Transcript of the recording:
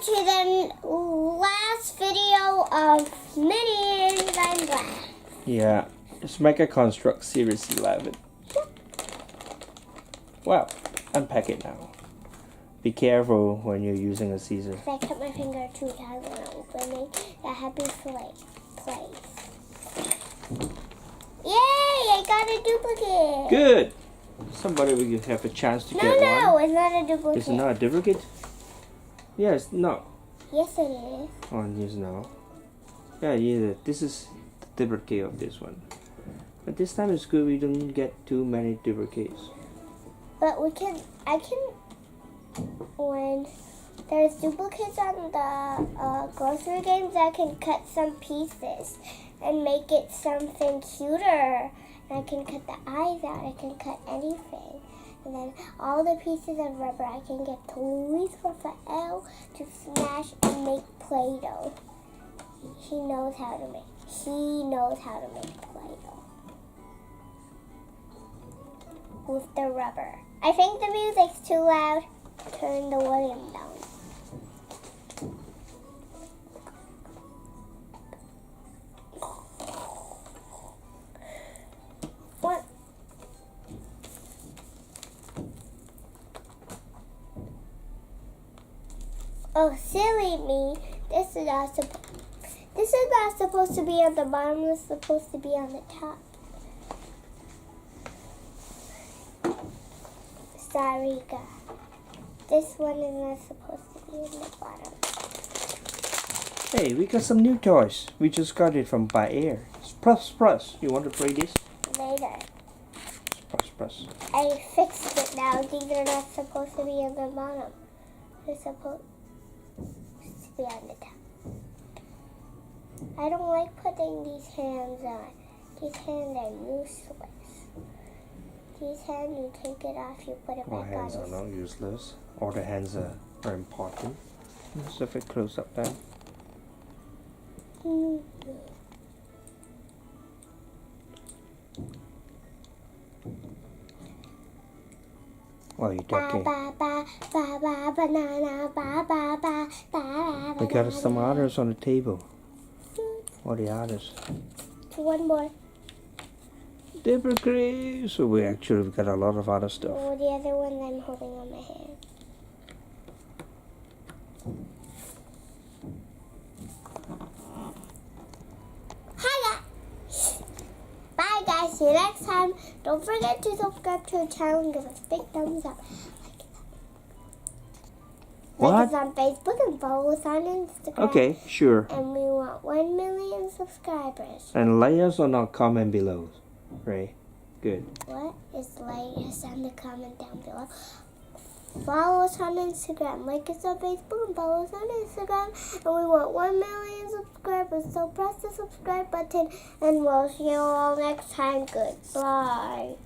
to the last video of Minions I'm glad. Yeah, let's make a Construx Series 11. Well, unpack it now. Be careful when you're using a scissor. I cut my finger 2 times when I'm opening the happy place. Yay! I got a duplicate. Good. Somebody will have a chance to get one. No, it's not a duplicate. It's not a duplicate? Yes, no. Yes, it is. Oh, yes, no. Yeah, this is the duplicate of this one. But this time it's good we don't get too many duplicates. But when there's duplicates on the grocery games, I can cut some pieces and make it something cuter. And I can cut the eyes out. I can cut anything. And then all the pieces of rubber I can get toys for L to smash and make Play-Doh. He knows how to make Play-Doh with the rubber. I think the music's too loud. Turn the volume down. What? Oh, silly me. This is not supposed to be on the bottom. It's supposed to be on the top. Sorry, guys. This one is not supposed to be in the bottom. Hey, we got some new toys. We just got it from by air. Press. You want to play this? Later. Press. I fixed it now. These are not supposed to be on the bottom. They're supposed to be on the top. I don't like putting these hands on. These hands are useless. These hands, you take it off, you put it back on. All hands are not useless. All the hands are important. Let's have it close up then. What are you talking? We got some others on the table. What are the others? One more. Duplicate. So we got a lot of other stuff. Oh, the other one I'm holding on my hand. Hi guys. Bye guys. See you next time. Don't forget to subscribe to our channel and give us a big thumbs up. What? Like us on Facebook and follow us on Instagram. Okay, sure. And we want 1 million subscribers. And like us or not, comment below. Right? Good. What is like us on the comment down below? Follow us on Instagram. Like us on Facebook and follow us on Instagram. And we want 1 million subscribers. So press the subscribe button and we'll see you all next time. Goodbye.